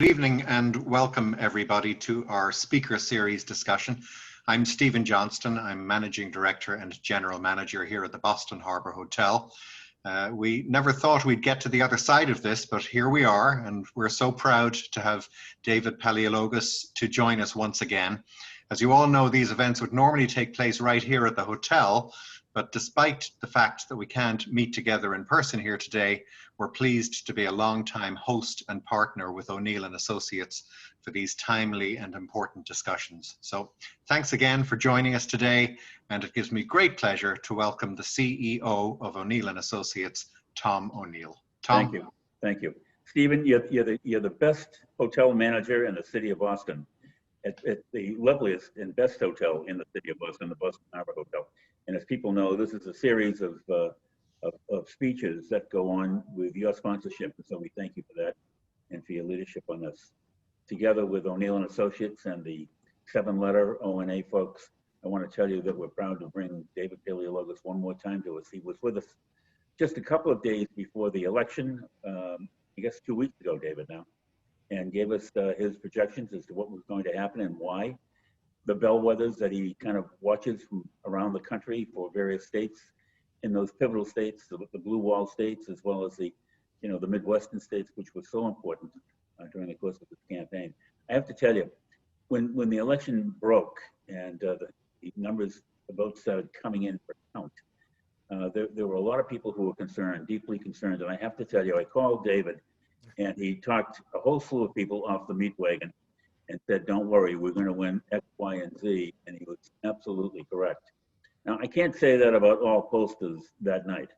Good evening and welcome everybody to our speaker series discussion. I'm Stephen Johnston. I'm Managing Director and General Manager here at the Boston Harbor Hotel. We never thought we'd get to the other side of this, but here we are, and we're so proud to have David Paleologos to join us once again. As you all know, these events would normally take place right here at the hotel, but despite the fact that we can't meet together in person here today, we're pleased to be a long-time host and partner with O'Neill and Associates for these timely and important discussions. So thanks again for joining us today, and it gives me great pleasure to welcome the CEO of O'Neill and Associates, Tom O'Neill. Tom. Thank you. Stephen, you're the best hotel manager in the city of Boston, at the loveliest and best hotel in the city of Boston, the Boston Harbor Hotel. And as people know, this is a series of speeches that go on with your sponsorship, and so we thank you for that and for your leadership on this. Together with O'Neill and Associates and the 7-letter ONA folks, I want to tell you that we're proud to bring David Paleologos one more time to us. He was with us just a couple of days before the election, I guess 2 weeks ago, David, now, and gave us his projections as to what was going to happen and why. The bellwethers that he kind of watches from around the country for various states, in those pivotal states, the blue wall states, as well as the Midwestern states, which was so important during the course of this campaign. I have to tell you, when the election broke and the numbers, the votes started coming in for count, there were a lot of people who were concerned, deeply concerned. And I have to tell you, I called David, and he talked a whole slew of people off the meat wagon and said, "Don't worry, we're going to win X, Y, and Z." And he was absolutely correct. Now, I can't say that about all pollsters that night,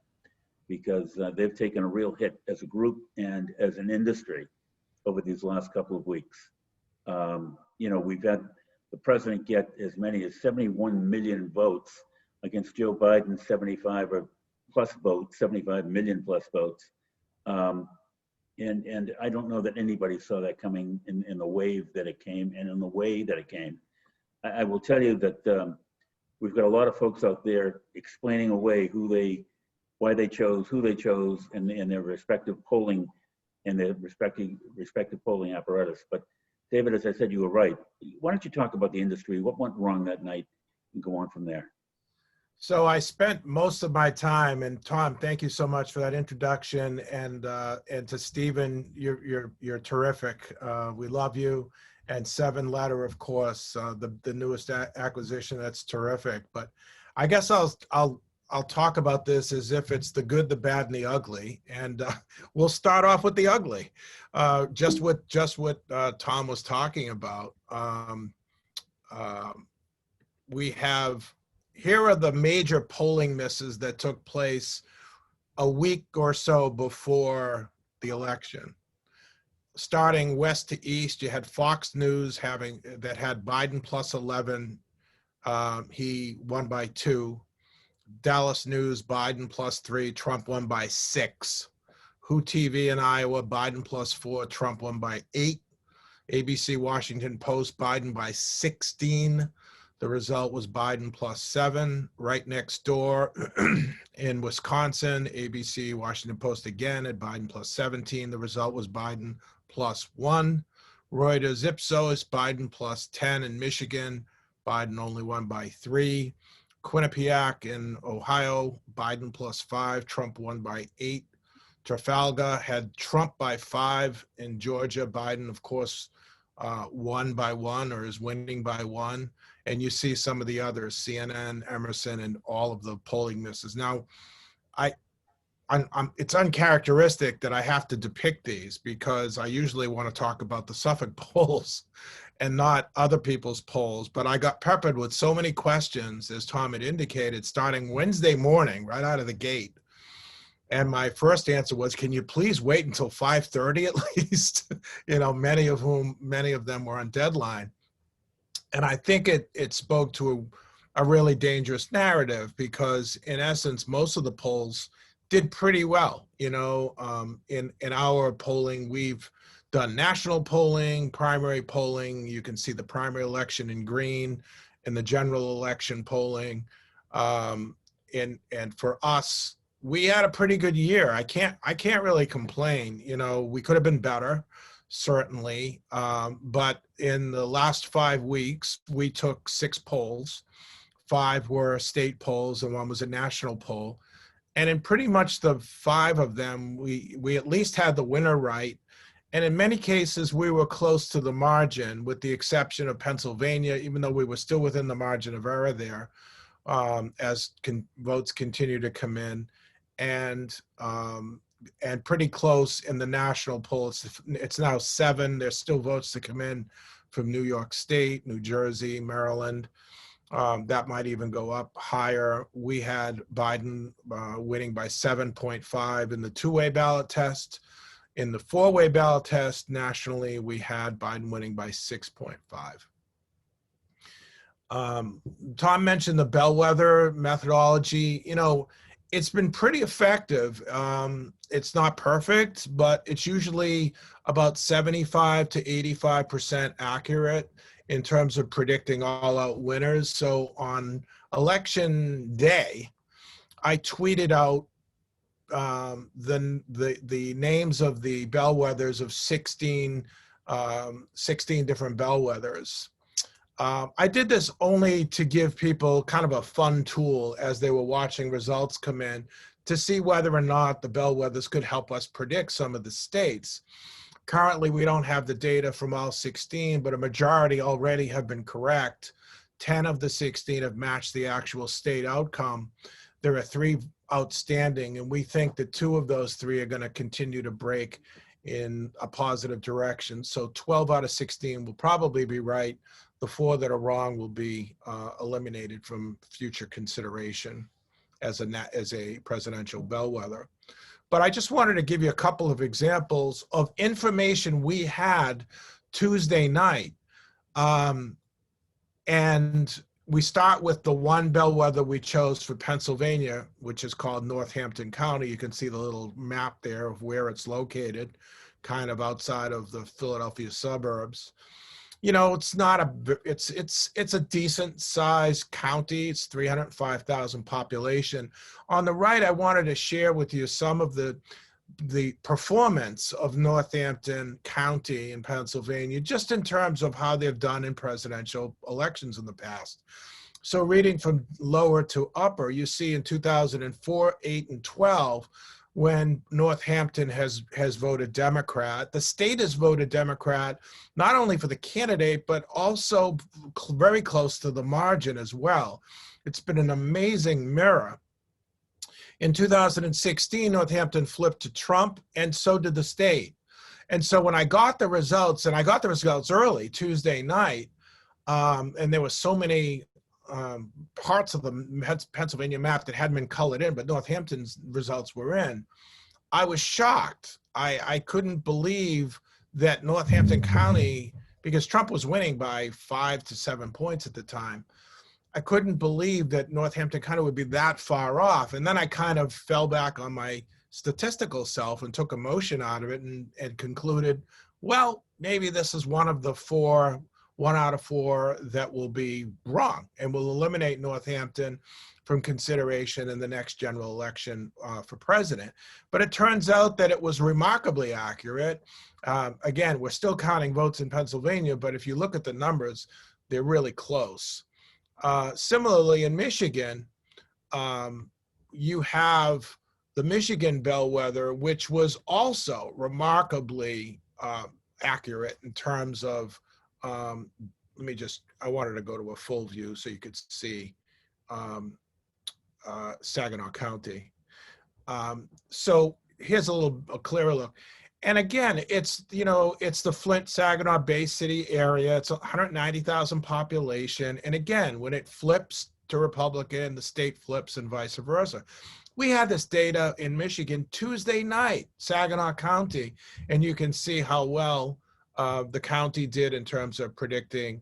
because they've taken a real hit as a group and as an industry over these last couple of weeks. We've had the president get as many as 71 million votes against Joe Biden's 75 million plus votes. And I don't know that anybody saw that coming in the wave that it came and in the way that it came. I will tell you that we've got a lot of folks out there explaining away why they chose, who they chose, and their respective polling and their respective polling apparatus. But David, as I said, you were right. Why don't you talk about the industry, what went wrong that night, and go on from there? So I spent most of my time, and Tom, thank you so much for that introduction, and to Stephen, you're terrific. We love you, and 7-letter, of course, the newest acquisition. That's terrific. But I guess I'll talk about this as if it's the good, the bad, and the ugly, and we'll start off with the ugly. Just what Tom was talking about. Here are the major polling misses that took place a week or so before the election. Starting west to east, you had Fox News that had Biden plus 11. He won by 2. Dallas News, Biden plus 3. Trump won by 6. Who TV in Iowa, Biden plus 4. Trump won by 8. ABC Washington Post, Biden by 16. The result was Biden plus 7. Right next door in Wisconsin, ABC Washington Post again at Biden plus 17. The result was Biden plus 1. Reuters Ipsos, Biden plus 10. In Michigan, Biden only won by 3. Quinnipiac in Ohio, Biden plus 5. Trump won by 8. Trafalgar had Trump by 5. In Georgia, Biden, of course, won by 1 or is winning by 1. And you see some of the others, CNN, Emerson, and all of the polling misses. Now, it's uncharacteristic that I have to depict these, because I usually want to talk about the Suffolk polls and not other people's polls. But I got peppered with so many questions, as Tom had indicated, starting Wednesday morning, right out of the gate. And my first answer was, can you please wait until 5:30 at least? Many of them were on deadline. And I think it spoke to a really dangerous narrative, because in essence, most of the polls did pretty well. In our polling, we've done national polling, primary polling. You can see the primary election in green and the general election polling. And for us, we had a pretty good year. I can't really complain. We could have been better. certainly. But in the last 5 weeks, we took 6 polls. 5 were state polls and 1 was a national poll. And in pretty much the 5 of them, we at least had the winner right. And in many cases, we were close to the margin, with the exception of Pennsylvania, even though we were still within the margin of error there, as votes continue to come in. And pretty close in the national poll. It's now 7. There's still votes to come in from New York State, New Jersey, Maryland. That might even go up higher. We had Biden winning by 7.5 in the 2-way ballot test. In the 4-way ballot test nationally, we had Biden winning by 6.5. Tom mentioned the Bellwether methodology. You know, it's been pretty effective. It's not perfect, but it's usually about 75 to 85% accurate in terms of predicting all-out winners. So on election day, I tweeted out the names of the bellwethers of 16 different bellwethers. I did this only to give people kind of a fun tool as they were watching results come in to see whether or not the bellwethers could help us predict some of the states. Currently, we don't have the data from all 16, but a majority already have been correct. 10 of the 16 have matched the actual state outcome. There are 3 outstanding, and we think that 2 of those 3 are going to continue to break in a positive direction. So 12 out of 16 will probably be right. The 4 that are wrong will be eliminated from future consideration as a presidential bellwether. But I just wanted to give you a couple of examples of information we had Tuesday night. And we start with the one bellwether we chose for Pennsylvania, which is called Northampton County. You can see the little map there of where it's located, kind of outside of the Philadelphia suburbs. You know, it's not it's a decent sized county. It's 305,000 population. On the right, I wanted to share with you some of the performance of Northampton County in Pennsylvania, just in terms of how they've done in presidential elections in the past. So reading from lower to upper, you see in 2004, 8, and 12, when Northampton has voted Democrat. The state has voted Democrat, not only for the candidate, but also very close to the margin as well. It's been an amazing mirror. In 2016, Northampton flipped to Trump, and so did the state. And so when I got the results, and I got the results early, Tuesday night, and there were so many parts of the Pennsylvania map that hadn't been colored in, but Northampton's results were in. I was shocked. I couldn't believe that Northampton County, because Trump was winning by 5 to 7 points at the time, I couldn't believe that Northampton County would be that far off. And then I kind of fell back on my statistical self and took emotion out of it and concluded, well, maybe this is one of the 4, 1 out of 4 that will be wrong and will eliminate Northampton from consideration in the next general election for president. But it turns out that it was remarkably accurate. Again, we're still counting votes in Pennsylvania, but if you look at the numbers, they're really close. Similarly, in Michigan, you have the Michigan bellwether, which was also remarkably accurate in terms of, I wanted to go to a full view so you could see Saginaw County. So here's a clearer look. And again, it's the Flint-Saginaw Bay City area. It's 190,000 population. And again, when it flips to Republican, the state flips and vice versa. We had this data in Michigan Tuesday night, Saginaw County, and you can see how well the county did in terms of predicting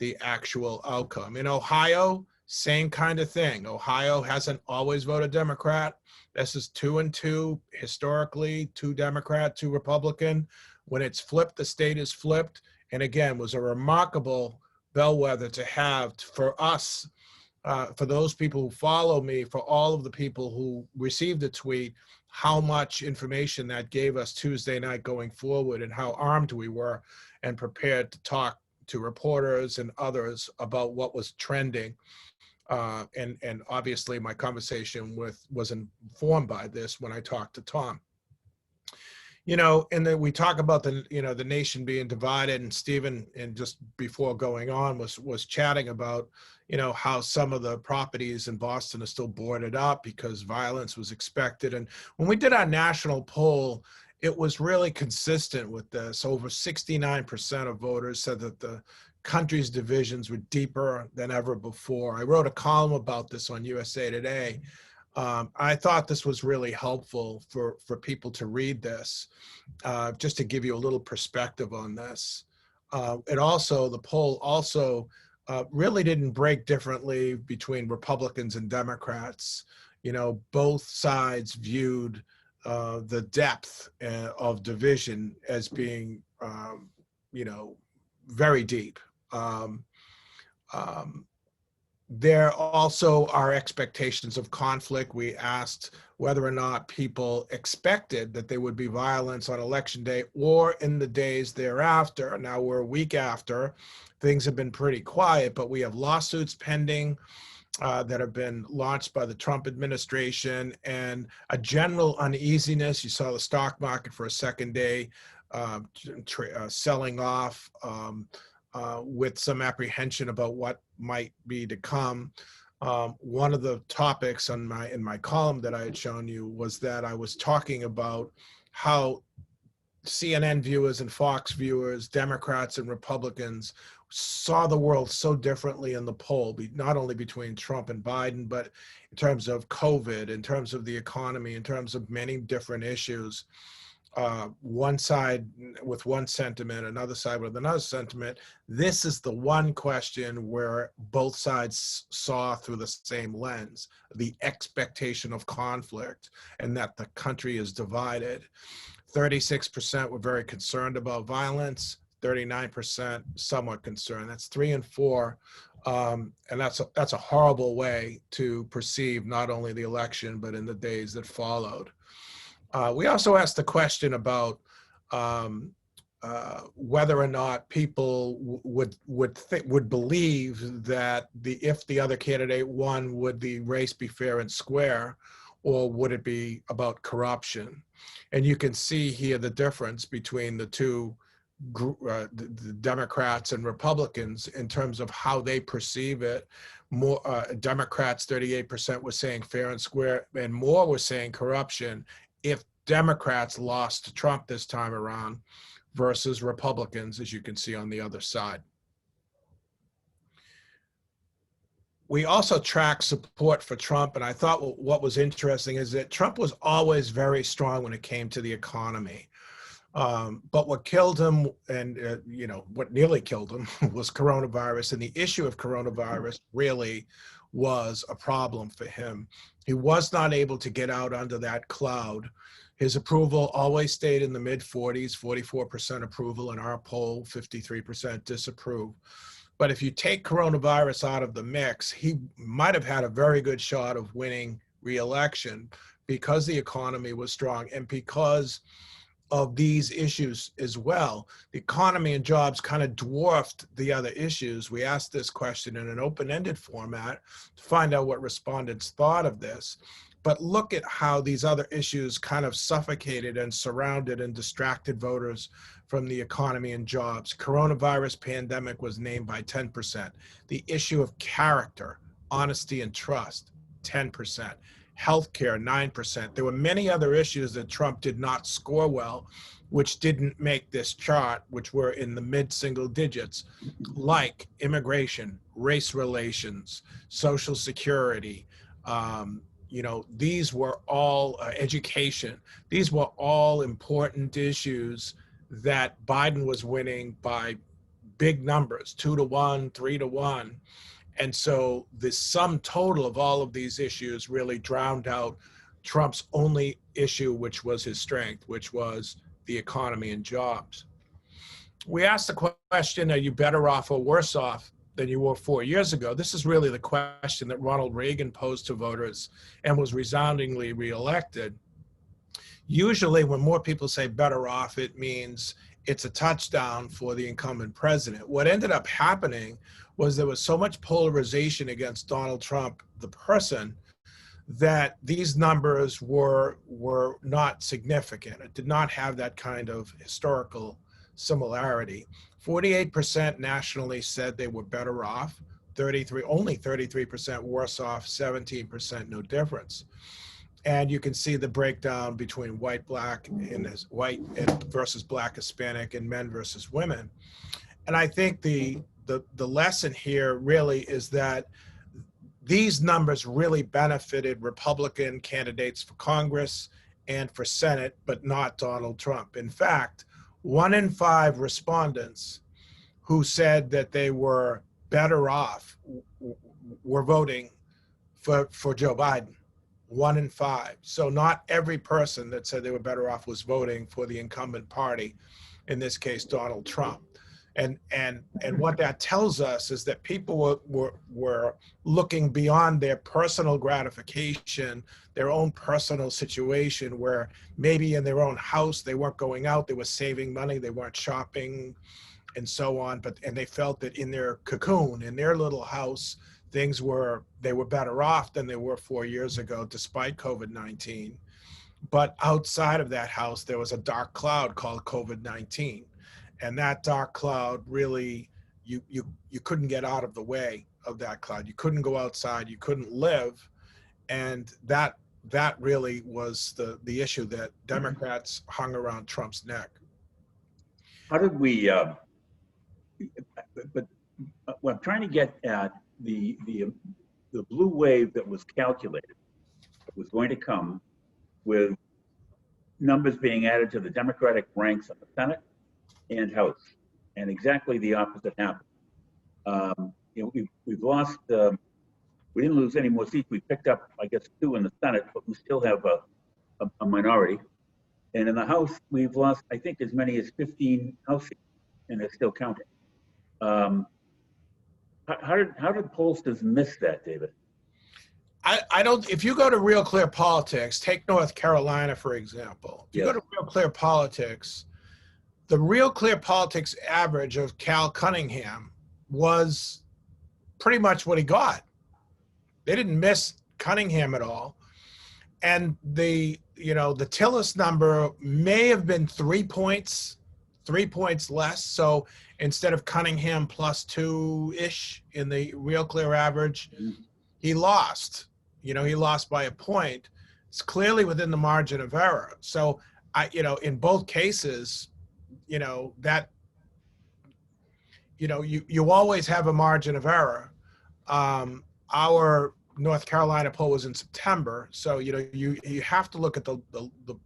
the actual outcome. In Ohio, same kind of thing. Ohio hasn't always voted Democrat. This is 2 and 2 historically, 2 Democrat, 2 Republican. When it's flipped, the state is flipped. And again, was a remarkable bellwether to have for us for those people who follow me, for all of the people who received the tweet, how much information that gave us Tuesday night going forward, and how armed we were and prepared to talk to reporters and others about what was trending. And obviously my conversation was informed by this when I talked to Tom. You know, and then we talk about the nation being divided, and Stephen, and just before going on, was chatting about, how some of the properties in Boston are still boarded up because violence was expected. And when we did our national poll, it was really consistent with this. Over 69% of voters said that the country's divisions were deeper than ever before. I wrote a column about this on USA Today. I thought this was really helpful for people to read this, just to give you a little perspective on this. The poll also really didn't break differently between Republicans and Democrats. Both sides viewed the depth of division as being, very deep. There also are expectations of conflict. We asked whether or not people expected that there would be violence on election day or in the days thereafter. Now we're a week after. Things have been pretty quiet, but we have lawsuits pending that have been launched by the Trump administration, and a general uneasiness. You saw the stock market for a second day selling off, with some apprehension about what might be to come. One of the topics in my column that I had shown you was that I was talking about how CNN viewers and Fox viewers, Democrats and Republicans, saw the world so differently in the poll, not only between Trump and Biden, but in terms of COVID, in terms of the economy, in terms of many different issues. One side with one sentiment, another side with another sentiment. This is the one question where both sides saw through the same lens, the expectation of conflict and that the country is divided. 36% were very concerned about violence, 39% somewhat concerned. That's 3 and 4. And that's a horrible way to perceive not only the election, but in the days that followed. We also asked the question about whether or not people would believe that if the other candidate won, would the race be fair and square, or would it be about corruption? And you can see here the difference between the two the Democrats and Republicans in terms of how they perceive it. More Democrats, 38% were saying fair and square, and more were saying corruption if Democrats lost to Trump this time around versus Republicans, as you can see on the other side. We also tracked support for Trump, and I thought what was interesting is that Trump was always very strong when it came to the economy. But what killed him, and what nearly killed him, was coronavirus, and the issue of coronavirus really was a problem for him. He was not able to get out under that cloud. His approval always stayed in the mid-40s, 44% approval in our poll, 53% disapprove. But if you take coronavirus out of the mix, he might have had a very good shot of winning re-election because the economy was strong and because of these issues as well. The economy and jobs kind of dwarfed the other issues. We asked this question in an open-ended format to find out what respondents thought of this. But look at how these other issues kind of suffocated and surrounded and distracted voters from the economy and jobs. Coronavirus pandemic was named by 10%. The issue of character, honesty, and trust, 10%. Healthcare, 9%. There were many other issues that Trump did not score well, which didn't make this chart, which were in the mid-single digits, like immigration, race relations, Social Security. These were all education. These were all important issues that Biden was winning by big numbers, 2-1, 3-1. And so the sum total of all of these issues really drowned out Trump's only issue, which was his strength, which was the economy and jobs. We asked the question, are you better off or worse off than you were 4 years ago. This is really the question that Ronald Reagan posed to voters and was resoundingly reelected. Usually when more people say better off, it means it's a touchdown for the incumbent president. What ended up happening was there was so much polarization against Donald Trump, the person, that these numbers were not significant. It did not have that kind of historical similarity. 48% nationally said they were better off, only 33% worse off, 17% no difference. And you can see the breakdown between white, black, and white versus black, Hispanic, and men versus women. And I think the lesson here really is that these numbers really benefited Republican candidates for Congress and for Senate, but not Donald Trump. In fact, 1 in 5 respondents who said that they were better off were voting for Joe Biden. 1 in 5. So not every person that said they were better off was voting for the incumbent party, in this case, Donald Trump. And what that tells us is that people were looking beyond their personal gratification, their own personal situation, where maybe in their own house they weren't going out, they were saving money, they weren't shopping, and so on. And they felt that in their cocoon, in their little house, they were better off than they were 4 years ago, despite COVID-19. But outside of that house, there was a dark cloud called COVID-19. And that dark cloud really, you couldn't get out of the way of that cloud. You couldn't go outside, you couldn't live. And that really was the issue that Democrats hung around Trump's neck. How did we, but what I'm trying to get at, the blue wave that was calculated, that was going to come with numbers being added to the Democratic ranks in the Senate and House, and exactly the opposite happened. We've lost, we didn't lose any more seats. We picked up, I guess, 2 in the Senate, but we still have a minority. And in the House, we've lost, I think, as many as 15 House seats, and they're still counting. How did pollsters miss that, David? I don't, if you go to Real Clear Politics, take North Carolina, for example. If you go to Real Clear Politics, the Real Clear Politics average of Cal Cunningham was pretty much what he got. They didn't miss Cunningham at all. And the Tillis number may have been 3 points less. So instead of Cunningham plus 2-ish in the Real Clear average, he lost. He lost by a point. It's clearly within the margin of error. So in both cases, you always have a margin of error. Our North Carolina poll was in September, so you have to look at the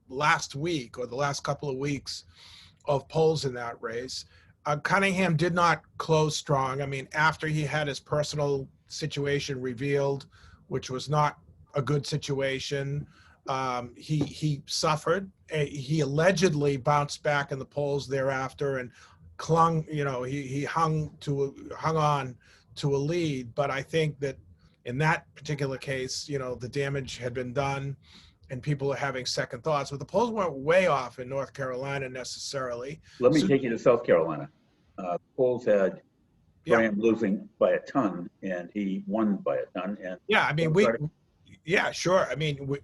last week or the last couple of weeks of polls in that race. Cunningham did not close strong. I mean, after he had his personal situation revealed, which was not a good situation, he suffered. He allegedly bounced back in the polls thereafter and clung. He hung on to a lead. But I think that in that particular case, the damage had been done, and people are having second thoughts. But the polls weren't way off in North Carolina necessarily. Let me take you to South Carolina. Polls had Graham losing by a ton, and he won by a ton. And yeah, I mean, sure. I mean,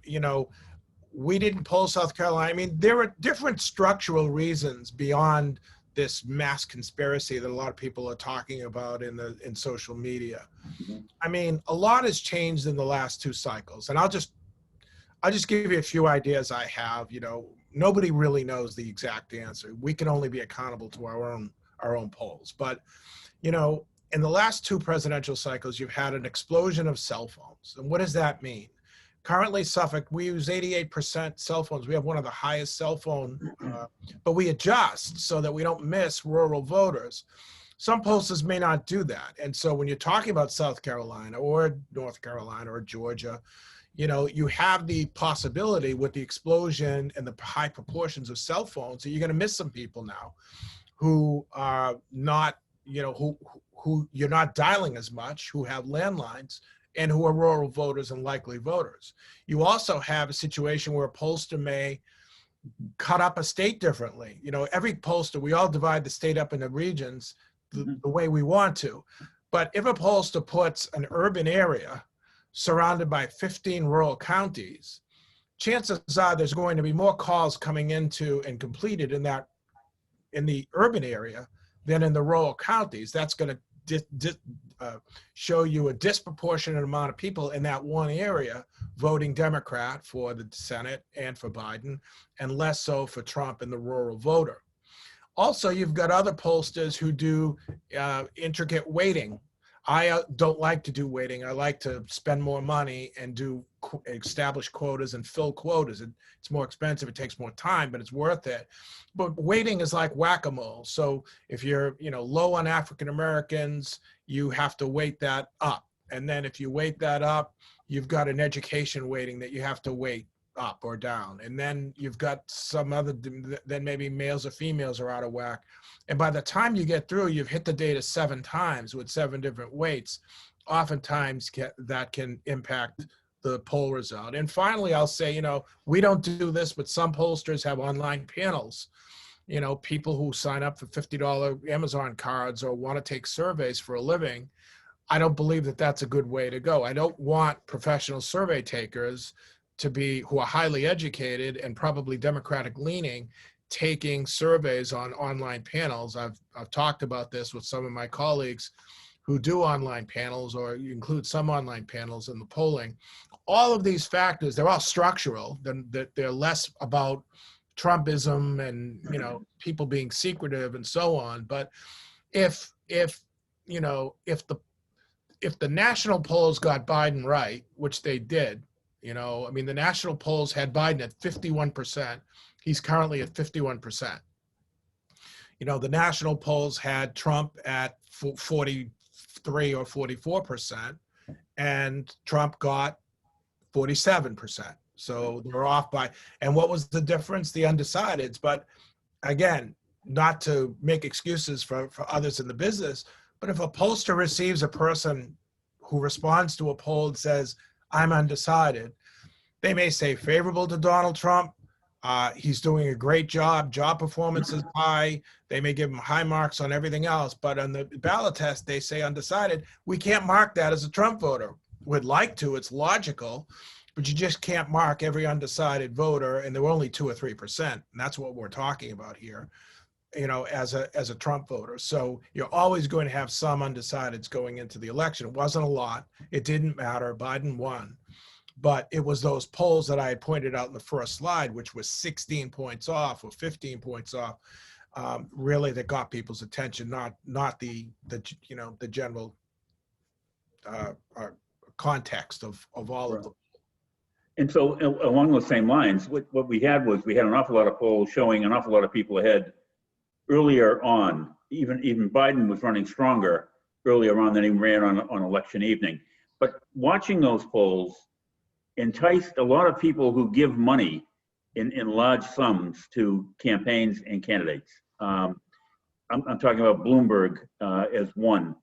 we didn't poll South Carolina. I mean, there are different structural reasons beyond this mass conspiracy that a lot of people are talking about in social media. Mm-hmm. I mean, a lot has changed in the last 2 cycles, and I'll just give you a few ideas I have. Nobody really knows the exact answer. We can only be accountable to our own polls. But in the last 2 presidential cycles, you've had an explosion of cell phones. And what does that mean? Currently, Suffolk, we use 88% cell phones. We have one of the highest cell phone, but we adjust so that we don't miss rural voters. Some pollsters may not do that. And so when you're talking about South Carolina or North Carolina or Georgia, you have the possibility with the explosion and the high proportions of cell phones that you're going to miss some people now who are not, who you're not dialing as much, who have landlines, and who are rural voters and likely voters. You also have a situation where a pollster may cut up a state differently. You know, every pollster, we all divide the state up into regions the way we want to. But if a pollster puts an urban area surrounded by 15 rural counties, chances are there's going to be more calls coming into and completed in the urban area than in the rural counties. That's going to show you a disproportionate amount of people in that one area voting Democrat for the Senate and for Biden, and less so for Trump and the rural voter. Also, you've got other pollsters who do intricate weighting. I don't like to do weighting. I like to spend more money and do establish quotas and fill quotas. It's more expensive, it takes more time, but it's worth it. But weighting is like whack-a-mole. So if you're low on African Americans, you have to weight that up. And then if you weight that up, you've got an education weighting that you have to weight up or down. And then you've got some other, then maybe males or females are out of whack. And by the time you get through, you've hit the data 7 times with 7 different weights. Oftentimes that can impact the poll result. And finally, I'll say, we don't do this, but some pollsters have online panels. People who sign up for $50 Amazon cards or want to take surveys for a living. I don't believe that that's a good way to go. I don't want professional survey takers who are highly educated and probably Democratic leaning, taking surveys on online panels. I've talked about this with some of my colleagues who do online panels, or you include some online panels in the polling. All of these factors, they're all structural. They're less about Trumpism and people being secretive and so on. But if the national polls got Biden right, which they did, the national polls had Biden at 51%. He's currently at 51%. The national polls had Trump at 43 or 44%, and Trump got 47%. So they're off by, and what was the difference? The undecideds. But again, not to make excuses for others in the business, but if a pollster receives a person who responds to a poll and says, I'm undecided, they may say favorable to Donald Trump. He's doing a great job. Job performance is high. They may give him high marks on everything else. But on the ballot test, they say undecided. We can't mark that as a Trump voter. We'd like to. It's logical. But you just can't mark every undecided voter. And there were only 2 or 3%. And that's what we're talking about here, as a Trump voter. So you're always going to have some undecideds going into the election. It wasn't a lot. It didn't matter. Biden won. But it was those polls that I had pointed out in the first slide, which was 16 points off or 15 points off, really that got people's attention, not the general context of all of them. And so along those same lines, what we had an awful lot of polls showing an awful lot of people ahead earlier on. Even Biden was running stronger earlier on than he ran on election evening. But watching those polls enticed a lot of people who give money in large sums to campaigns and candidates. I'm talking about Bloomberg as one,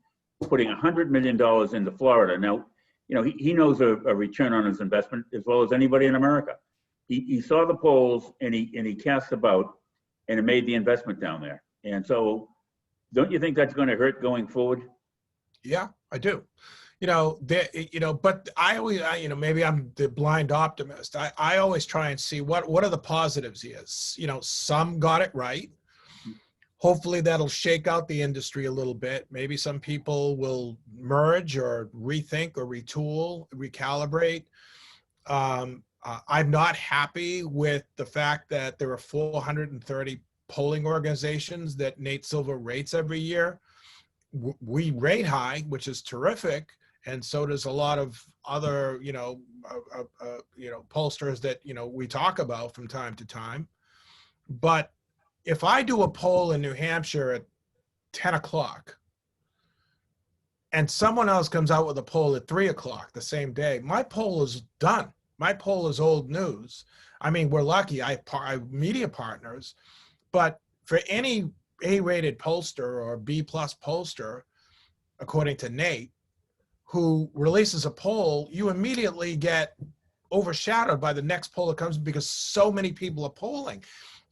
putting $100 million into Florida. Now, he knows a return on his investment as well as anybody in America. He saw the polls and he cast about and it made the investment down there. And so don't you think that's going to hurt going forward? Yeah, I do. But I always, maybe I'm the blind optimist. I always try and see what are the positives here. Some got it right. Hopefully that'll shake out the industry a little bit. Maybe some people will merge or rethink or retool, recalibrate. I'm not happy with the fact that there are 430 polling organizations that Nate Silver rates every year. We rate high, which is terrific. And so does a lot of other, pollsters that, we talk about from time to time. But if I do a poll in New Hampshire at 10 o'clock and someone else comes out with a poll at 3 o'clock the same day, my poll is done. My poll is old news. I mean, we're lucky. I have media partners, but for any A-rated pollster or B+ pollster, according to Nate, who releases a poll, you immediately get overshadowed by the next poll that comes because so many people are polling.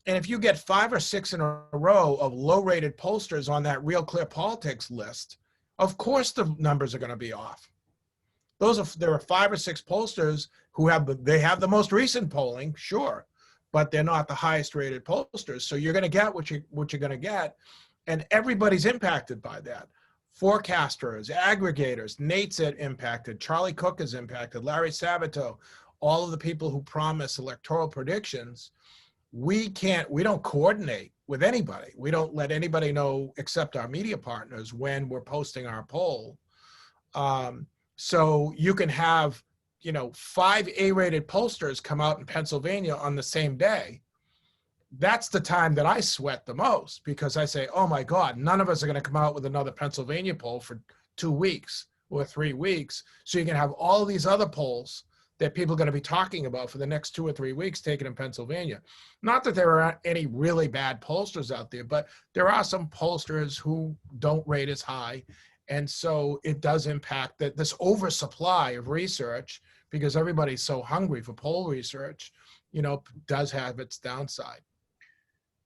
And if you get 5 or 6 in a row of low-rated pollsters on that Real Clear Politics list, of course the numbers are going to be off. There are 5 or 6 pollsters who have the most recent polling, sure, but they're not the highest rated pollsters. So you're going to get what you're going to get, and everybody's impacted by that. Forecasters, aggregators, Nate's impacted, Charlie Cook is impacted, Larry Sabato, all of the people who promise electoral predictions. We don't coordinate with anybody. We don't let anybody know except our media partners when we're posting our poll. So you can have, 5 A-rated pollsters come out in Pennsylvania on the same day. That's the time that I sweat the most, because I say, oh my God, none of us are going to come out with another Pennsylvania poll for 2 weeks or 3 weeks. So you can have all these other polls that people are going to be talking about for the next 2 or 3 weeks taken in Pennsylvania. Not that there are any really bad pollsters out there, but there are some pollsters who don't rate as high. And so it does impact this oversupply of research, because everybody's so hungry for poll research, does have its downside.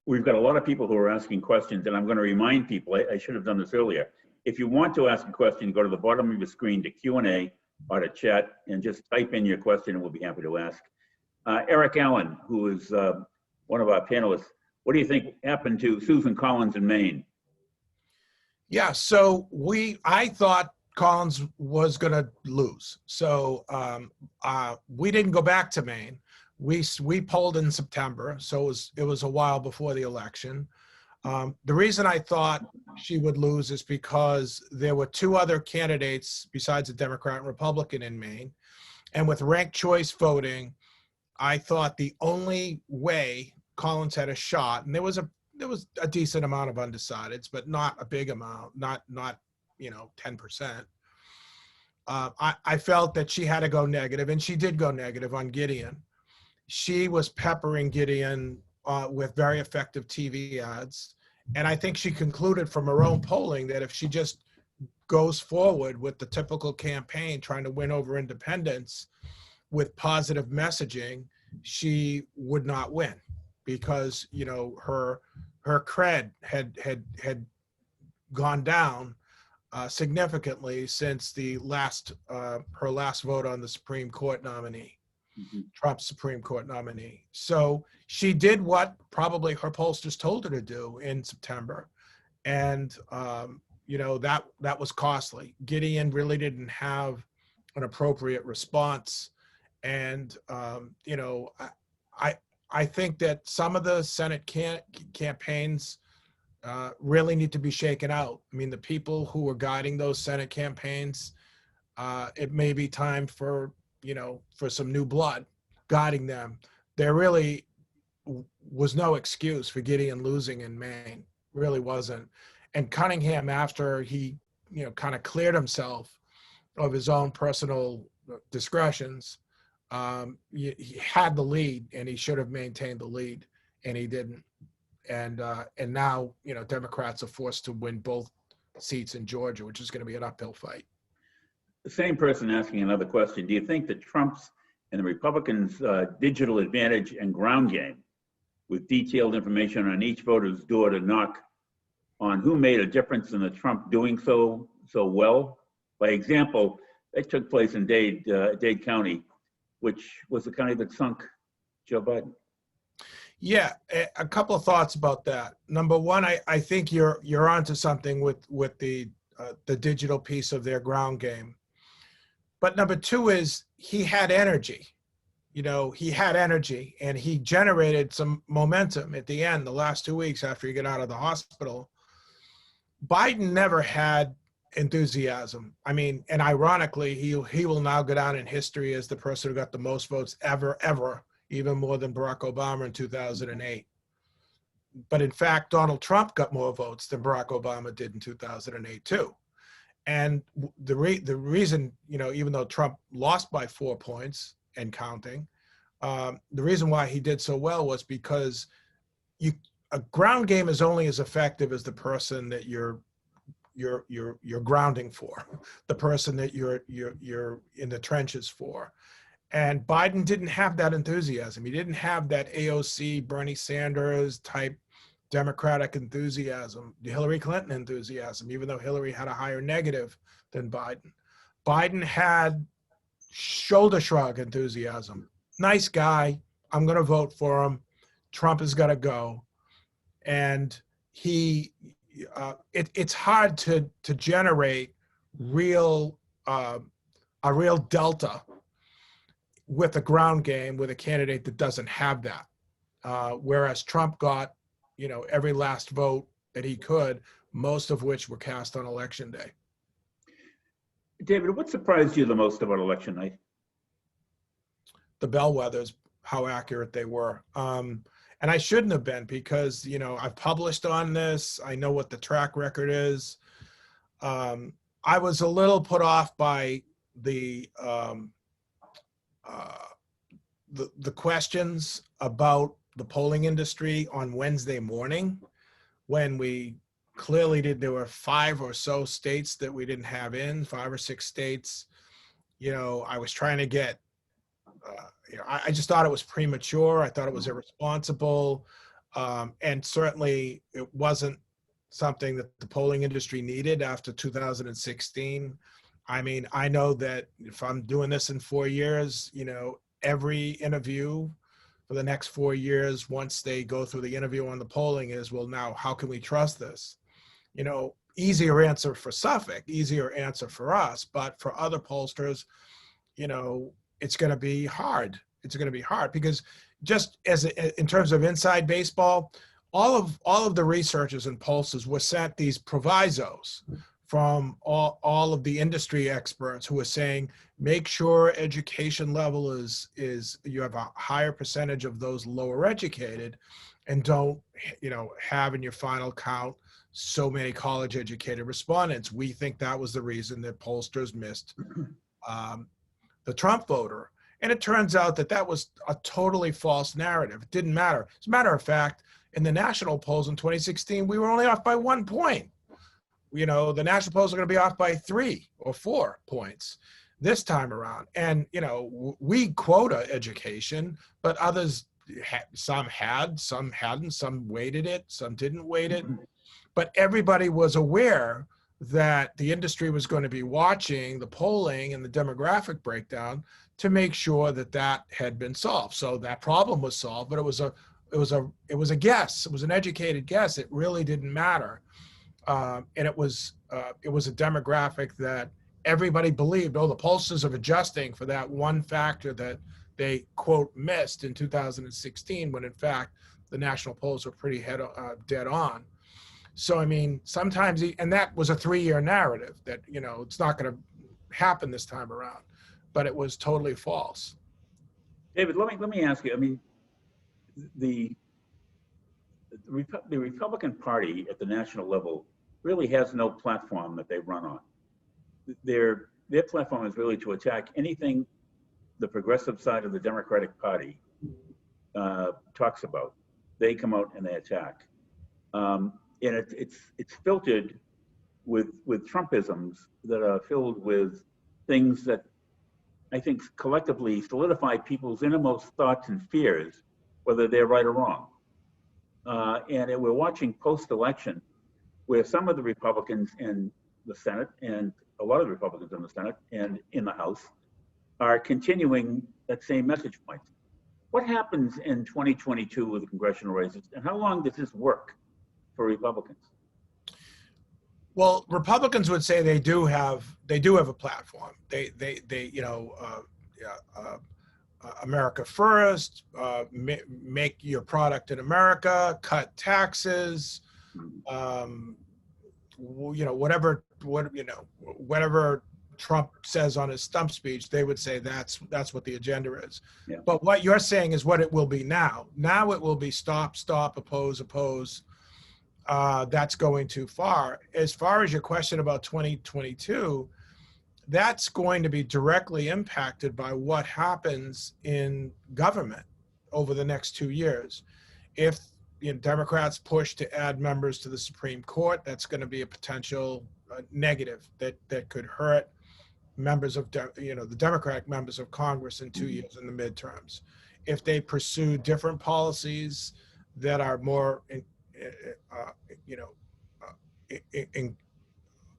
We've got a lot of people who are asking questions, and I'm going to remind people, I should have done this earlier. If you want to ask a question, go to the bottom of your screen to Q&A or to chat, and just type in your question and we'll be happy to ask. Eric Allen, who is one of our panelists, what do you think happened to Susan Collins in Maine? Yeah, so I thought Collins was going to lose. So we didn't go back to Maine. We polled in September, so it was a while before the election. The reason I thought she would lose is because there were 2 other candidates besides a Democrat and Republican in Maine. And with ranked choice voting, I thought the only way Collins had a shot, and there was a decent amount of undecideds, but not a big amount, not 10%. I felt that she had to go negative, and she did go negative on Gideon. She was peppering Gideon with very effective TV ads. And I think she concluded from her own polling that if she just goes forward with the typical campaign, trying to win over independents with positive messaging, she would not win, because, her cred had gone down significantly since her last vote on the Supreme Court nominee. Trump's Supreme Court nominee. So she did what probably her pollsters told her to do in September. And, that was costly. Gideon really didn't have an appropriate response. And, I think that some of the Senate campaigns really need to be shaken out. I mean, the people who are guiding those Senate campaigns, it may be time for some new blood guiding them. There really was no excuse for Gideon losing in Maine, really wasn't. And Cunningham, after he, kind of cleared himself of his own personal discretions, he had the lead, and he should have maintained the lead, and he didn't. And now, Democrats are forced to win both seats in Georgia, which is going to be an uphill fight. The same person asking another question. Do you think that Trump's and the Republicans' digital advantage and ground game, with detailed information on each voter's door to knock on who made a difference in the Trump doing so well? By example, that took place in Dade County, which was the county that sunk Joe Biden. Yeah, a couple of thoughts about that. Number one, I think you're onto something with the digital piece of their ground game. But number two is he had energy. He had energy, and he generated some momentum at the end, the last 2 weeks after he got out of the hospital. Biden never had enthusiasm. I mean, and ironically, he will now go down in history as the person who got the most votes ever, even more than Barack Obama in 2008. But in fact, Donald Trump got more votes than Barack Obama did in 2008 too. And the reason, even though Trump lost by 4 points and counting, the reason why he did so well was because a ground game is only as effective as the person that you're you're grounding for, the person that you're in the trenches for. And Biden didn't have that enthusiasm. He didn't have that AOC, Bernie Sanders type Democratic enthusiasm, the Hillary Clinton enthusiasm, even though Hillary had a higher negative than Biden. Biden had shoulder shrug enthusiasm. Nice guy. I'm going to vote for him. Trump is going to go. And it's hard to generate a real delta with a ground game with a candidate that doesn't have that. Whereas Trump got, every last vote that he could, most of which were cast on election day. David, what surprised you the most about election night? The Bellwethers, how accurate they were. And I shouldn't have been, because, I've published on this. I know what the track record is. I was a little put off by the questions about the polling industry on Wednesday morning, when we clearly there were 5 or so states that we didn't have in, 5 or 6 states. I was trying to get, I just thought it was premature. I thought it was irresponsible. And certainly it wasn't something that the polling industry needed after 2016. I mean, I know that if I'm doing this in 4 years, every interview for the next 4 years, once they go through the interview on the polling, is, well, now how can we trust this? Easier answer for Suffolk, easier answer for us, but for other pollsters, it's going to be hard. It's going to be hard, because just in terms of inside baseball, all of the researchers and pollsters were sent these provisos from all of the industry experts who are saying, make sure education level is you have a higher percentage of those lower educated, and don't have in your final count so many college educated respondents. We think that was the reason that pollsters missed the Trump voter. And it turns out that was a totally false narrative. It didn't matter. As a matter of fact, in the national polls in 2016, we were only off by 1 point. The national polls are going to be off by 3 or 4 points this time around. And, we quota education, but others, some had, some hadn't, some weighted it, some didn't weight it. But everybody was aware that the industry was going to be watching the polling and the demographic breakdown to make sure that had been solved. So that problem was solved, but it was a guess. It was an educated guess. It really didn't matter. And it was a demographic that everybody believed, the pollsters are adjusting for that one factor that they, quote, missed in 2016, when in fact the national polls were pretty dead on. So, I mean, sometimes, and that was a 3-year narrative that, it's not going to happen this time around, but it was totally false. David, let me ask you, I mean, the Republican Party at the national level really has no platform that they run on. Their platform is really to attack anything the progressive side of the Democratic Party talks about. They come out and they attack. And it's filtered with Trumpisms that are filled with things that I think collectively solidify people's innermost thoughts and fears, whether they're right or wrong. And we're watching post-election, where some of the Republicans in the Senate, and a lot of the Republicans in the Senate and in the House, are continuing that same message point. What happens in 2022 with the congressional races, and how long does this work for Republicans? Well, Republicans would say they do have a platform. They America first, make your product in America, cut taxes, whatever Trump says on his stump speech, they would say that's what the agenda is. Yeah. But what you're saying is what it will be now. Now it will be stop, oppose. That's going too far. As far as your question about 2022, that's going to be directly impacted by what happens in government over the next 2 years. If Democrats push to add members to the Supreme Court, that's going to be a potential negative that could hurt members of, the Democratic members of Congress in 2 years in the midterms. If they pursue different policies that are more,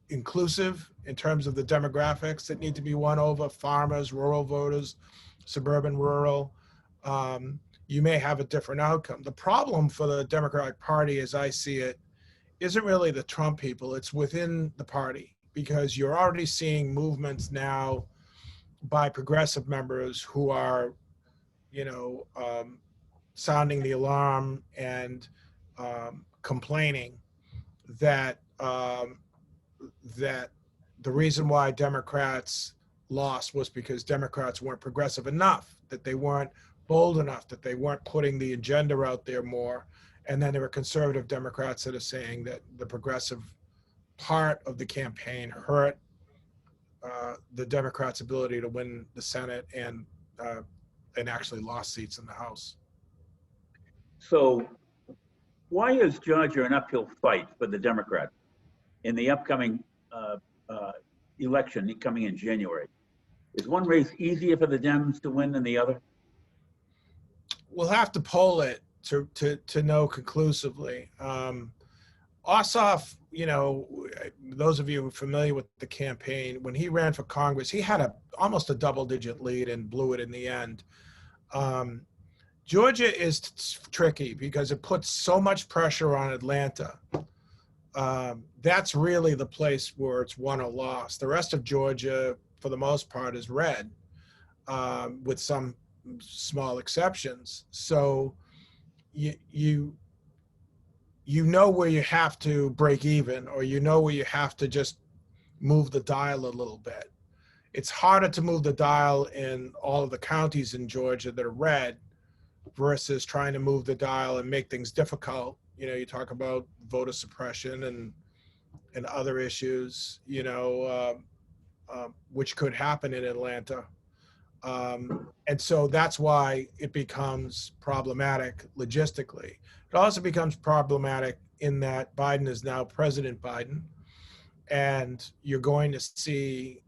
inclusive in terms of the demographics that need to be won over, farmers, rural voters, suburban, rural, you may have a different outcome. The problem for the Democratic Party, as I see it, isn't really the Trump people, it's within the party, because you're already seeing movements now by progressive members who are, sounding the alarm and complaining that that the reason why Democrats lost was because Democrats weren't progressive enough, that they weren't bold enough, that they weren't putting the agenda out there more. And then there were conservative Democrats that are saying that the progressive part of the campaign hurt the Democrats' ability to win the Senate and actually lost seats in the House. So why is Georgia an uphill fight for the Democrats in the upcoming election coming in January? Is one race easier for the Dems to win than the other? We'll have to poll it to know conclusively. Ossoff, those of you familiar with the campaign, when he ran for Congress, he had almost a double-digit lead and blew it in the end. Georgia is tricky because it puts so much pressure on Atlanta. That's really the place where it's won or lost. The rest of Georgia, for the most part, is red, with some small exceptions. So you know where you have to break even, or where you have to just move the dial a little bit. It's harder to move the dial in all of the counties in Georgia that are red versus trying to move the dial and make things difficult. You talk about voter suppression and other issues, which could happen in Atlanta. And so that's why it becomes problematic logistically. It also becomes problematic in that Biden is now President Biden, and you're going to see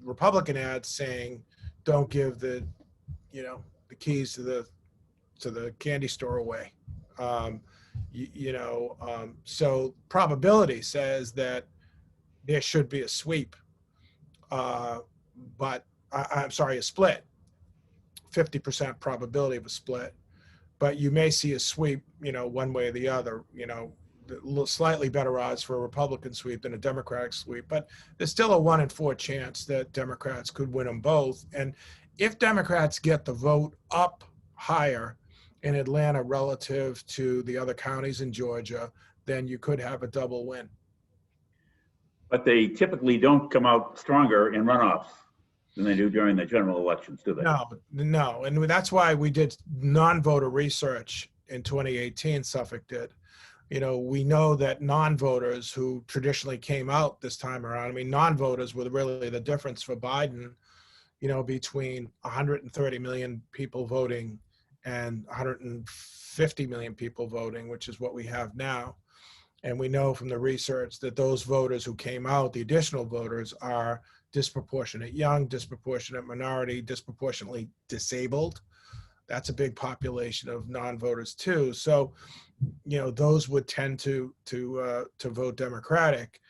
Republican ads saying, "Don't give the keys to the candy store away." So probability says that there should be a sweep, but I'm sorry, a split. 50% probability of a split, but you may see a sweep, one way or the other. Slightly better odds for a Republican sweep than a Democratic sweep, but there's still a 1 in 4 chance that Democrats could win them both. And if Democrats get the vote up higher in Atlanta relative to the other counties in Georgia, then you could have a double win. But they typically don't come out stronger in runoffs than they do during the general elections, do they? No. And that's why we did non-voter research in 2018, Suffolk did. We know that non-voters who traditionally came out this time around, non-voters were really the difference for Biden, between 130 million people voting and 150 million people voting, which is what we have now. And we know from the research that those voters who came out, the additional voters, are disproportionate young, disproportionate minority, disproportionately disabled. That's a big population of non-voters too. So, those would tend to vote Democratic.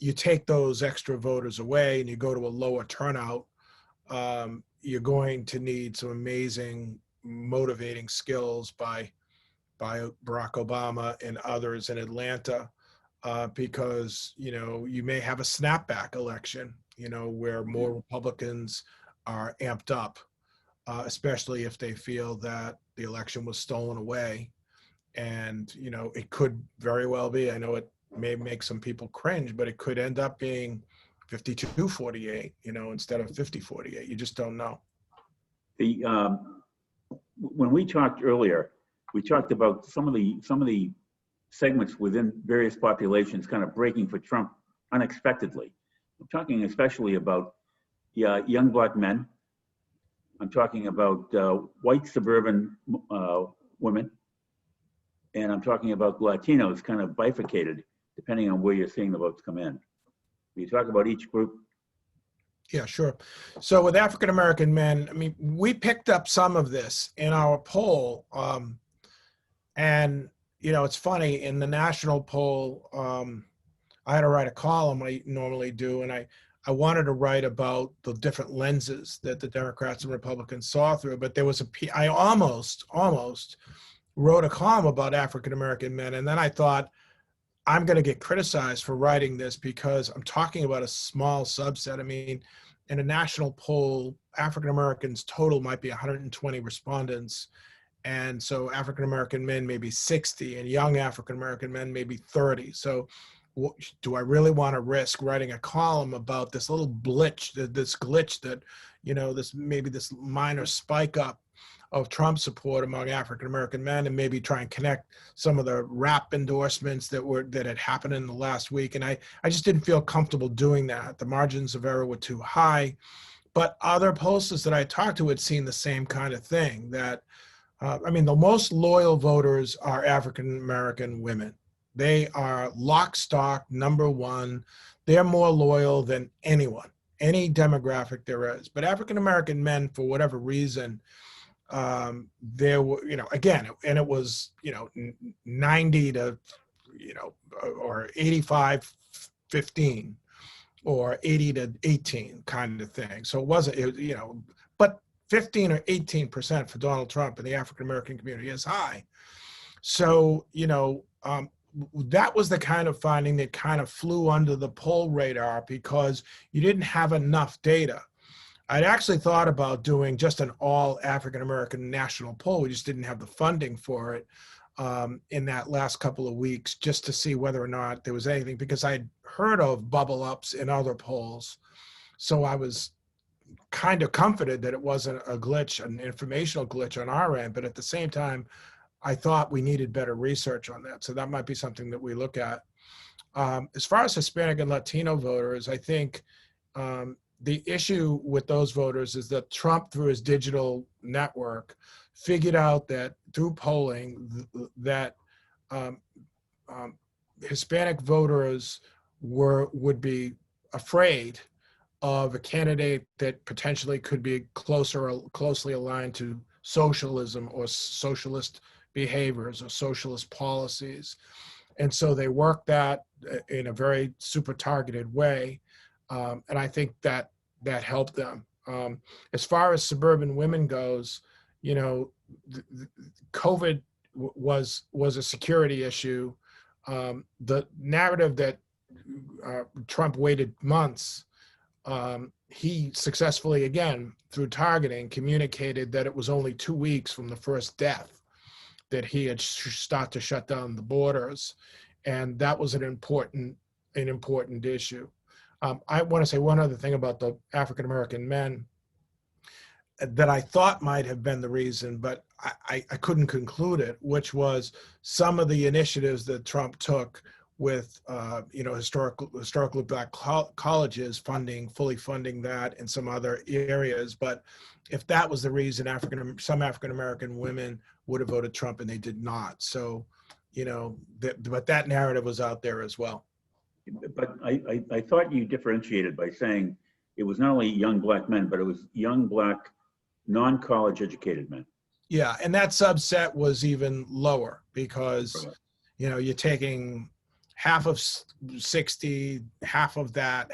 You take those extra voters away and you go to a lower turnout, you're going to need some amazing motivating skills by Barack Obama and others in Atlanta, because you may have a snapback election, where more Republicans are amped up, especially if they feel that the election was stolen away. And it could very well be, I know it may make some people cringe, but it could end up being 52-48, instead of 50-48. You just don't know. When we talked earlier, we talked about some of the segments within various populations kind of breaking for Trump unexpectedly. I'm talking especially about young Black men. I'm talking about white suburban women. And I'm talking about Latinos kind of bifurcated depending on where you're seeing the votes come in. You talk about each group. Yeah, sure. So with African-American men, I mean, we picked up some of this in our poll. And, you know, it's funny, in the national poll, I had to write a column I normally do, and I wanted to write about the different lenses that the Democrats and Republicans saw through, but there was I almost wrote a column about African-American men, and then I thought, I'm going to get criticized for writing this because I'm talking about a small subset. I mean, in a national poll, African-Americans total might be 120 respondents. And so African-American men maybe 60 and young African-American men maybe 30. So do I really want to risk writing a column about this little glitch that, you know, this minor spike up of Trump support among African-American men, and maybe try and connect some of the rap endorsements that had happened in the last week. And I just didn't feel comfortable doing that. The margins of error were too high. But other pollsters that I talked to had seen the same kind of thing, that, I mean, the most loyal voters are African-American women. They are lock, stock, number one. They're more loyal than anyone, any demographic there is. But African-American men, for whatever reason, there were, you know, again, and it was, you know, 90 to, you know, or 85-15 or 80 to 18 kind of thing. So it wasn't, you know, but 15 or 18% for Donald Trump in the African-American community is high. So, you know, that was the kind of finding that kind of flew under the poll radar because you didn't have enough data. I'd actually thought about doing just an all African-American national poll. We just didn't have the funding for it in that last couple of weeks, just to see whether or not there was anything, because I'd heard of bubble ups in other polls. So I was kind of comforted that it wasn't a glitch, an informational glitch on our end, but at the same time, I thought we needed better research on that. So that might be something that we look at. As far as Hispanic and Latino voters, I think the issue with those voters is that Trump, through his digital network, figured out that through polling that Hispanic voters would be afraid of a candidate that potentially could be closely aligned to socialism or socialist behaviors or socialist policies. And so they worked that in a very super targeted way. And I think that helped them. As far as suburban women goes, you know, COVID was a security issue. The narrative that Trump waited months, he successfully, again, through targeting, communicated that it was only 2 weeks from the first death that he had started to shut down the borders. And that was an important issue. I want to say one other thing about the African-American men that I thought might have been the reason, but I couldn't conclude it, which was some of the initiatives that Trump took with, you know, historically Black colleges fully funding that and some other areas. But if that was the reason, some African-American women would have voted Trump and they did not. So, you know, but that narrative was out there as well. But I thought you differentiated by saying it was not only young Black men, but it was young Black non-college educated men. Yeah, and that subset was even lower because, Right. you know, you're taking half of 60, half of that,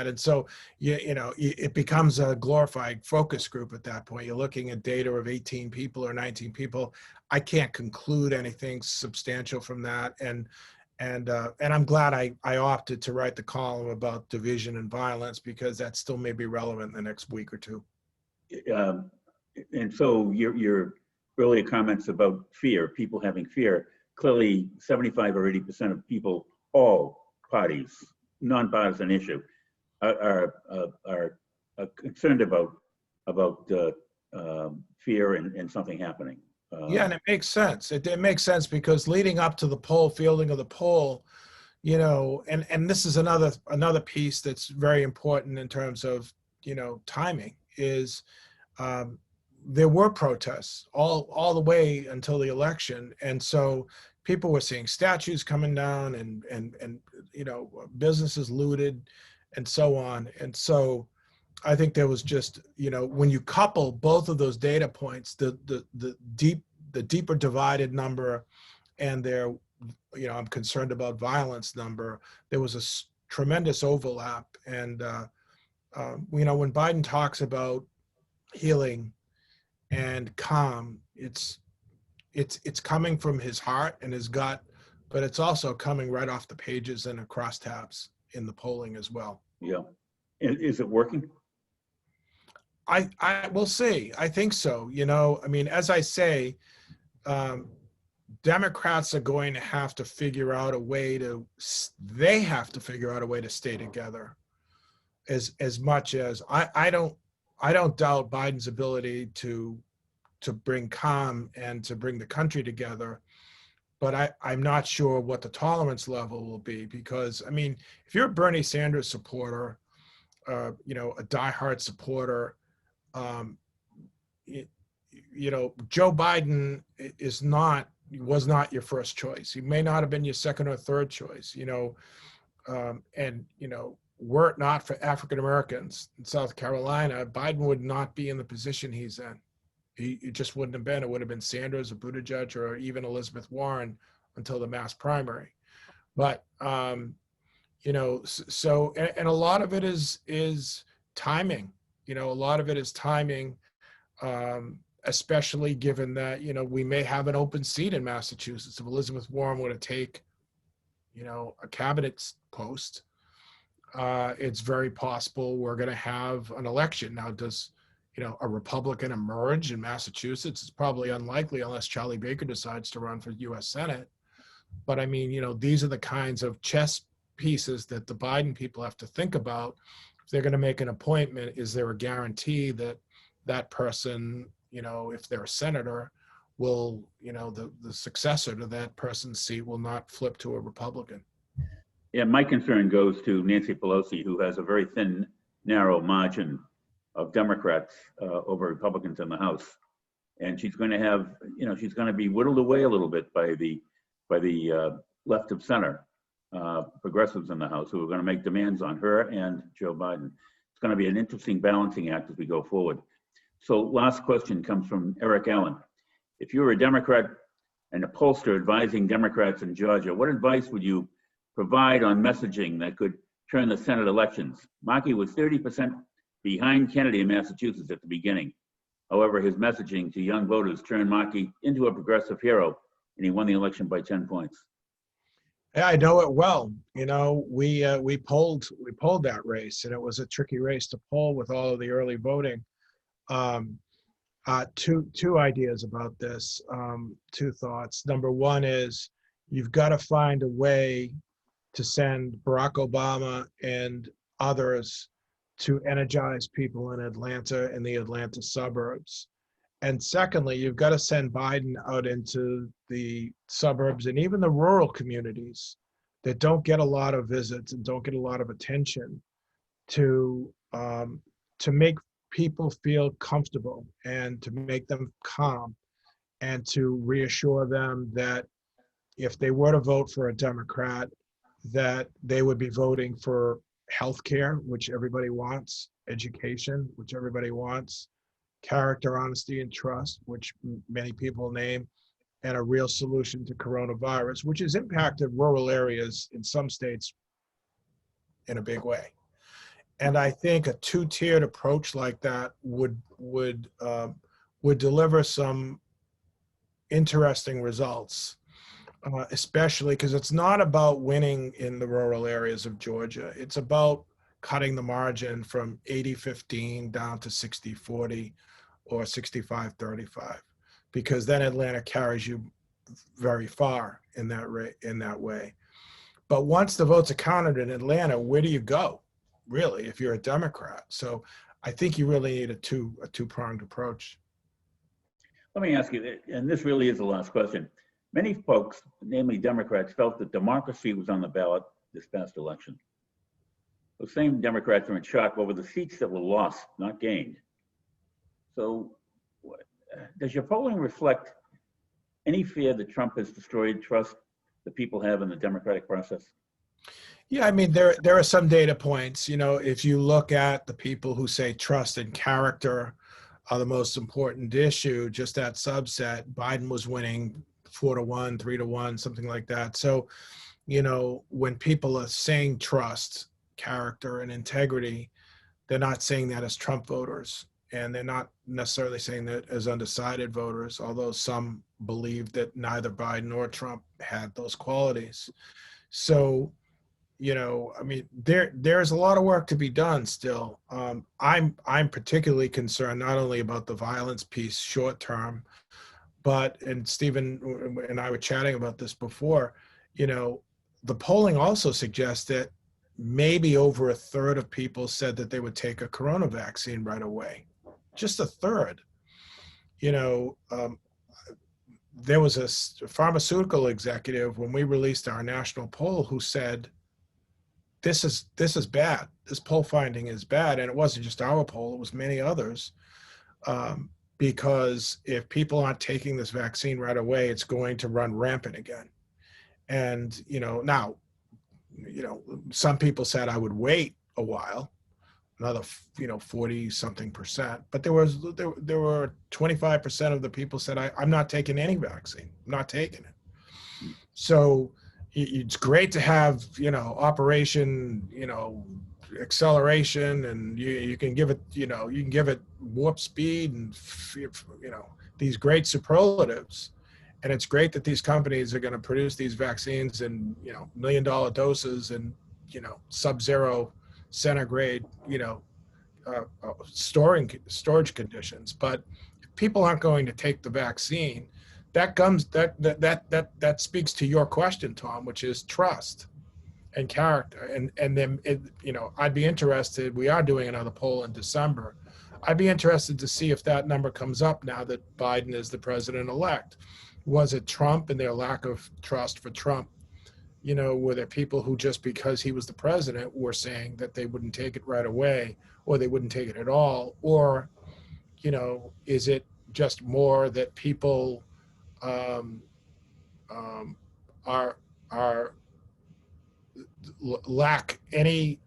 and so you know it becomes a glorified focus group at that point. You're looking at data of 18 people or 19 people. I can't conclude anything substantial from that, and I'm glad I opted to write the column about division and violence, because that still may be relevant in the next week or two. And so your earlier comments about fear, people having fear, clearly 75 or 80% of people, all parties, nonpartisan issue, are concerned about fear and something happening. Yeah, and it makes sense. It makes sense because leading up to the poll, fielding of the poll, you know, and this is another piece that's very important in terms of, you know, timing is there were protests all the way until the election. And so people were seeing statues coming down and you know, businesses looted and so on. And so I think there was just, you know, when you couple both of those data points, the deeper divided number and their, you know, I'm concerned about violence number, there was a tremendous overlap. And you know, when Biden talks about healing and calm, it's coming from his heart and his gut, but it's also coming right off the pages and across tabs in the polling as well. Yeah. Is it working? I will see. I think so. You know, I mean, as I say, Democrats are going to have to figure out a way to, they have to figure out a way to stay together as much as I don't doubt Biden's ability to bring calm and to bring the country together. But I'm not sure what the tolerance level will be, because, I mean, if you're a Bernie Sanders supporter, you know, a diehard supporter, you know, Joe Biden was not your first choice. He may not have been your second or third choice, you know, and, you know, were it not for African Americans in South Carolina, Biden would not be in the position he's in. It just wouldn't have been. It would have been Sanders or Buttigieg or even Elizabeth Warren until the mass primary. But, you know, so, and a lot of it is timing. You know, a lot of it is timing, especially given that, you know, we may have an open seat in Massachusetts. If Elizabeth Warren were to take, you know, a cabinet post, it's very possible we're going to have an election. Now, does, you know, a Republican emerge in Massachusetts? It's probably unlikely unless Charlie Baker decides to run for U.S. Senate. But I mean, you know, these are the kinds of chess pieces that the Biden people have to think about. If they're going to make an appointment, is there a guarantee that that person, you know, if they're a senator, will, you know, the successor to that person's seat will not flip to a Republican? Yeah, my concern goes to Nancy Pelosi, who has a very thin, narrow margin of Democrats over Republicans in the House, and she's going to have, you know, she's going to be whittled away a little bit by the left of center progressives in the House, who are going to make demands on her and Joe Biden. It's going to be an interesting balancing act as we go forward. So, last question comes from Eric Allen. If you were a Democrat and a pollster advising Democrats in Georgia, what advice would you provide on messaging that could turn the Senate elections? Markey was 30% behind Kennedy in Massachusetts at the beginning. However, his messaging to young voters turned Markey into a progressive hero, and he won the election by 10 points. Yeah, I know it well. You know, we polled that race, and it was a tricky race to poll with all of the early voting. Two ideas about this, two thoughts. Number one is you've got to find a way to send Barack Obama and others to energize people in Atlanta and the Atlanta suburbs. And secondly, you've got to send Biden out into the suburbs and even the rural communities that don't get a lot of visits and don't get a lot of attention to make people feel comfortable and to make them calm and to reassure them that if they were to vote for a Democrat, that they would be voting for healthcare, which everybody wants, education, which everybody wants, character, honesty, and trust, which many people name, and a real solution to coronavirus, which has impacted rural areas in some states in a big way. And I think a two-tiered approach like that would deliver some interesting results. Especially because it's not about winning in the rural areas of Georgia. It's about cutting the margin from 80-15 down to 60-40 or 65-35, because then Atlanta carries you very far in that way. But once the votes are counted in Atlanta, where do you go, really, if you're a Democrat? So I think you really need a two-pronged approach. Let me ask you, and this really is the last question. Many folks, namely Democrats, felt that democracy was on the ballot this past election. Those same Democrats are in shock over the seats that were lost, not gained. So does your polling reflect Any fear that Trump has destroyed trust that people have in the democratic process? Yeah, I mean, there are some data points. You know, if you look at the people who say trust and character are the most important issue, just that subset, Biden was winning 4-1, 3-1, something like that. So, you know, when people are saying trust, character, and integrity, they're not saying that as Trump voters, and they're not necessarily saying that as undecided voters, although some believe that neither Biden or Trump had those qualities. So, you know, I mean, there's a lot of work to be done still. I'm particularly concerned not only about the violence piece short term, but, and Stephen and I were chatting about this before, you know, the polling also suggests that maybe over a third of people said that they would take a corona vaccine right away. Just a third. You know, there was a pharmaceutical executive when we released our national poll who said, this is bad. This poll finding is bad. And it wasn't just our poll, it was many others. Because if people aren't taking this vaccine right away, it's going to run rampant again. And, you know, now, you know, some people said I would wait a while, another, you know, 40 something percent, but there were 25% of the people said, I'm not taking any vaccine. I'm not taking it. So it's great to have, you know, operation, you know, acceleration, and you can give it, you know, you can give it warp speed and, you know, these great superlatives. And it's great that these companies are going to produce these vaccines in, you know, $1 million doses and, you know, sub-zero centigrade, you know, storage conditions. But if people aren't going to take the vaccine, that speaks to your question, Tom, which is trust and character. And then, you know, I'd be interested, we are doing another poll in December. I'd be interested to see if that number comes up now that Biden is the president-elect. Was it Trump and their lack of trust for Trump? You know, were there people who just because he was the president were saying that they wouldn't take it right away, or they wouldn't take it at all? Or, you know, is it just more that people are lack any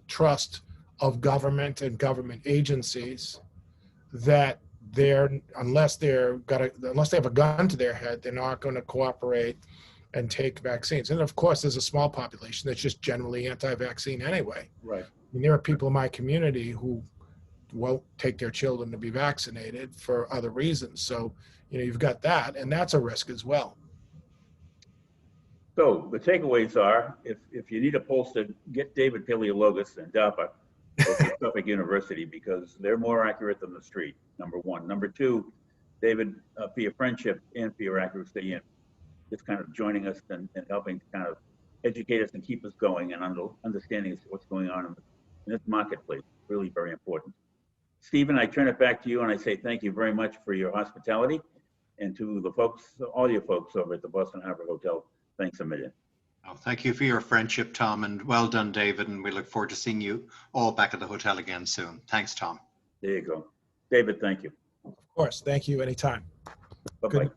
trust of government and government agencies, that unless they have a gun to their head, they're not going to cooperate and take vaccines. And of course, there's a small population that's just generally anti-vaccine anyway. Right. I mean, there are people in my community who won't take their children to be vaccinated for other reasons. So, you know, you've got that, and that's a risk as well. So the takeaways are, if you need a pollster, get David Paleologos and DAPA from Suffolk University, because they're more accurate than the street, number one. Number two, David, for your friendship and for your accuracy in just kind of joining us and helping to kind of educate us and keep us going and understanding what's going on in this marketplace. Really very important. Stephen, I turn it back to you and I say thank you very much for your hospitality, and to the folks, all your folks over at the Boston Harbor Hotel, thanks a million. Oh, thank you for your friendship, Tom, and well done, David, and we look forward to seeing you all back at the hotel again soon. Thanks, Tom. There you go. David, thank you. Of course, thank you anytime. Bye-bye.